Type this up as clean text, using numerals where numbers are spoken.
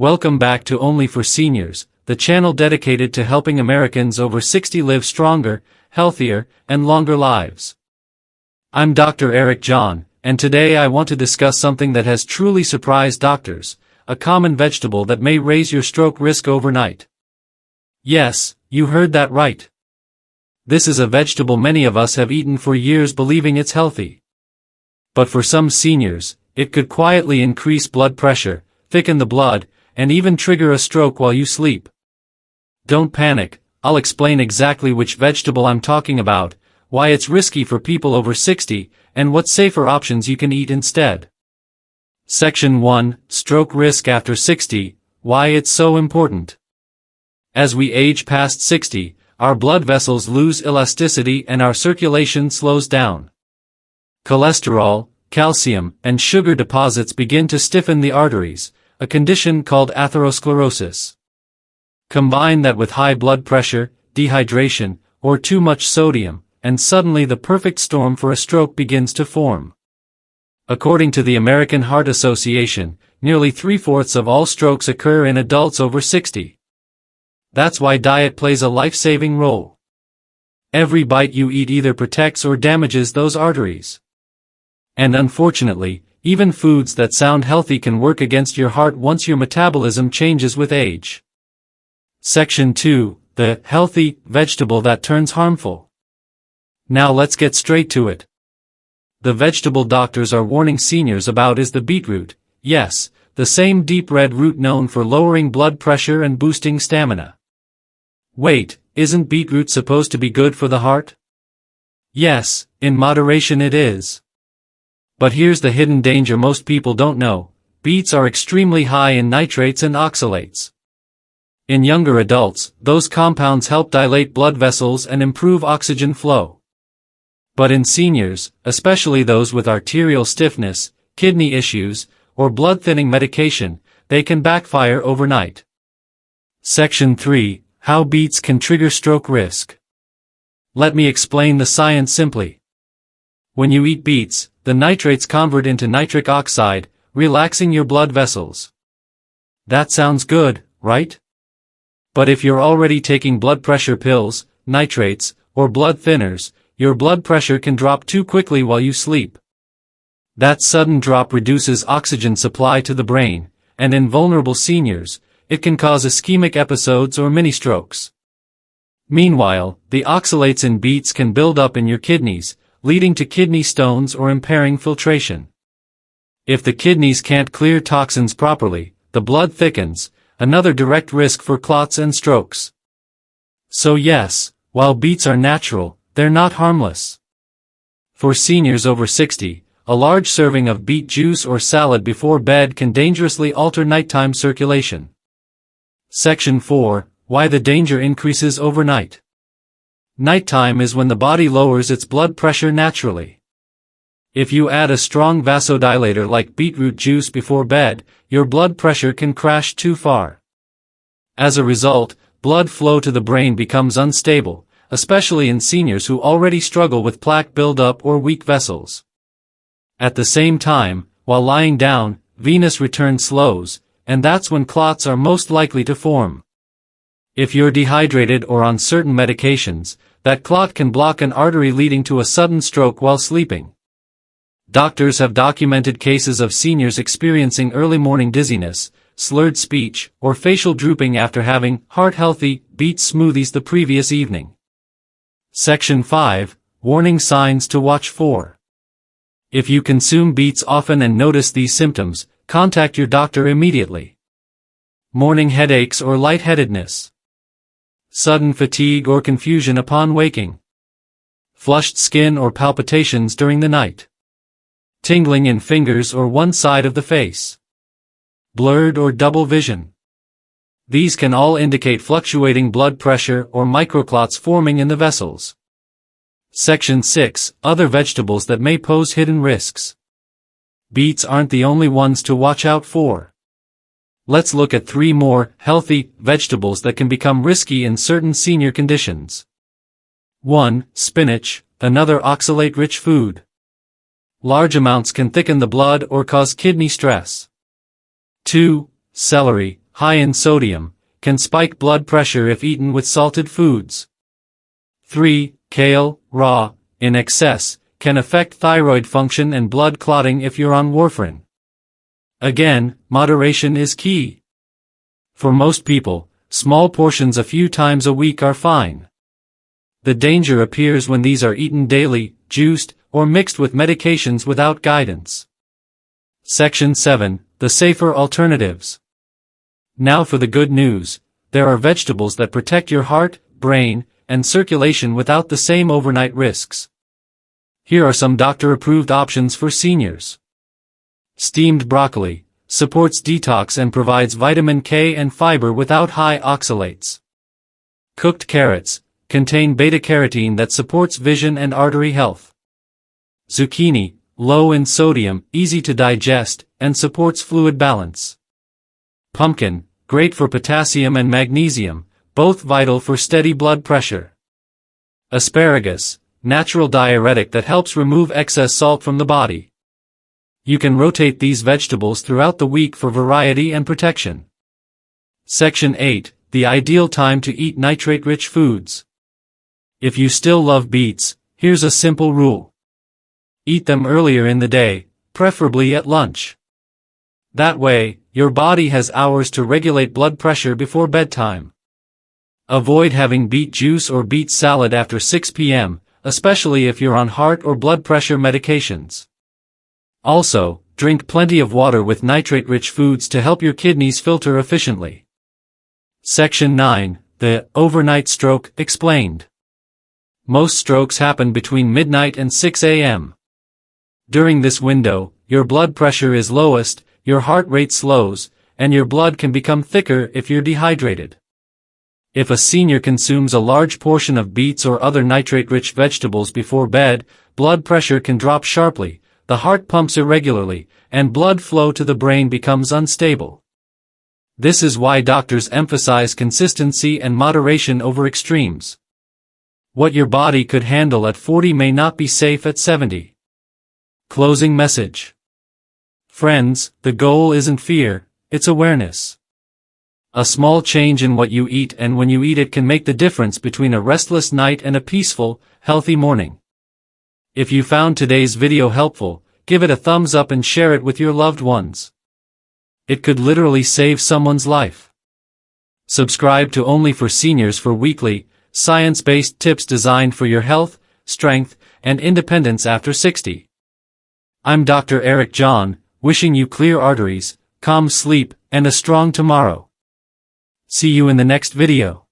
Welcome back to Only for Seniors, the channel dedicated to helping Americans over 60 live stronger, healthier, and longer lives. I'm Dr. Eric John, and today I want to discuss something that has truly surprised doctors, a common vegetable that may raise your stroke risk overnight. Yes, you heard that right. This is a vegetable many of us have eaten for years believing it's healthy. But for some seniors, it could quietly increase blood pressure, thicken the blood, and even trigger a stroke while you sleep. Don't panic, I'll explain exactly which vegetable I'm talking about, why it's risky for people over 60, and what safer options you can eat instead. Section 1, Stroke Risk After 60, Why It's So Important. As we age past 60, our blood vessels lose elasticity and our circulation slows down. Cholesterol, calcium, and sugar deposits begin to stiffen the arteries, a condition called atherosclerosis. Combine that with high blood pressure, dehydration, or too much sodium, and suddenly the perfect storm for a stroke begins to form. According to the American Heart Association, nearly 3/4 of all strokes occur in adults over 60. That's why diet plays a life-saving role. Every bite you eat either protects or damages those arteries. And unfortunately, even foods that sound healthy can work against your heart once your metabolism changes with age. Section 2, The Healthy Vegetable That Turns Harmful. Now let's get straight to it. The vegetable doctors are warning seniors about is the beetroot, yes, the same deep red root known for lowering blood pressure and boosting stamina. Wait, isn't beetroot supposed to be good for the heart? Yes, in moderation it is. But here's the hidden danger most people don't know: beets are extremely high in nitrates and oxalates. In younger adults, those compounds help dilate blood vessels and improve oxygen flow. But in seniors, especially those with arterial stiffness, kidney issues, or blood-thinning medication, they can backfire overnight. Section 3, How Beets Can Trigger Stroke Risk. Let me explain the science simply. When you eat beets, the nitrates convert into nitric oxide, relaxing your blood vessels. That sounds good, right? But if you're already taking blood pressure pills, nitrates, or blood thinners, your blood pressure can drop too quickly while you sleep. That sudden drop reduces oxygen supply to the brain, and in vulnerable seniors, it can cause ischemic episodes or mini-strokes. Meanwhile, the oxalates in beets can build up in your kidneys, leading to kidney stones or impairing filtration. If the kidneys can't clear toxins properly, the blood thickens, another direct risk for clots and strokes. So yes, while beets are natural, they're not harmless. For seniors over 60, a large serving of beet juice or salad before bed can dangerously alter nighttime circulation. Section 4, Why the Danger Increases Overnight. Nighttime is when the body lowers its blood pressure naturally. If you add a strong vasodilator like beetroot juice before bed, your blood pressure can crash too far. As a result, blood flow to the brain becomes unstable, especially in seniors who already struggle with plaque buildup or weak vessels. At the same time, while lying down, venous return slows, and that's when clots are most likely to form. If you're dehydrated or on certain medications, that clot can block an artery leading to a sudden stroke while sleeping. Doctors have documented cases of seniors experiencing early morning dizziness, slurred speech, or facial drooping after having heart-healthy beet smoothies the previous evening. Section 5, Warning Signs to Watch For. If you consume beets often and notice these symptoms, contact your doctor immediately. Morning headaches or lightheadedness. Sudden fatigue or confusion upon waking. Flushed skin or palpitations during the night. Tingling in fingers or one side of the face. Blurred or double vision. These can all indicate fluctuating blood pressure or microclots forming in the vessels. Section 6, Other Vegetables That May Pose Hidden Risks. Beets aren't the only ones to watch out for. Let's look at 3 more healthy vegetables that can become risky in certain senior conditions. 1. Spinach, another oxalate-rich food. Large amounts can thicken the blood or cause kidney stress. 2. Celery, high in sodium, can spike blood pressure if eaten with salted foods. 3. Kale, raw, in excess, can affect thyroid function and blood clotting if you're on warfarin. Again, moderation is key. For most people, small portions a few times a week are fine. The danger appears when these are eaten daily, juiced, or mixed with medications without guidance. Section 7. The safer alternatives. Now for the good news. There are vegetables that protect your heart, brain, and circulation without the same overnight risks. Here are some doctor-approved options for seniors. Steamed broccoli supports detox and provides vitamin K and fiber without high oxalates. Cooked carrots contain beta-carotene that supports vision and artery health. Zucchini, low in sodium, easy to digest, and supports fluid balance. Pumpkin, great for potassium and magnesium, both vital for steady blood pressure. Asparagus, natural diuretic that helps remove excess salt from the body. You can rotate these vegetables throughout the week for variety and protection. Section 8. The ideal time to eat nitrate-rich foods. If you still love beets, here's a simple rule. Eat them earlier in the day, preferably at lunch. That way, your body has hours to regulate blood pressure before bedtime. Avoid having beet juice or beet salad after 6 p.m., especially if you're on heart or blood pressure medications. Also, drink plenty of water with nitrate-rich foods to help your kidneys filter efficiently. Section 9. The overnight stroke explained. Most strokes happen between midnight and 6 a.m. During this window, your blood pressure is lowest, your heart rate slows, and your blood can become thicker if you're dehydrated. If a senior consumes a large portion of beets or other nitrate-rich vegetables before bed, blood pressure can drop sharply, the heart pumps irregularly, and blood flow to the brain becomes unstable. This is why doctors emphasize consistency and moderation over extremes. What your body could handle at 40 may not be safe at 70. Closing message. Friends, the goal isn't fear, it's awareness. A small change in what you eat and when you eat it can make the difference between a restless night and a peaceful, healthy morning. If you found today's video helpful, give it a thumbs up and share it with your loved ones. It could literally save someone's life. Subscribe to Only for Seniors for weekly, science-based tips designed for your health, strength, and independence after 60. I'm Dr. Eric John, wishing you clear arteries, calm sleep, and a strong tomorrow. See you in the next video.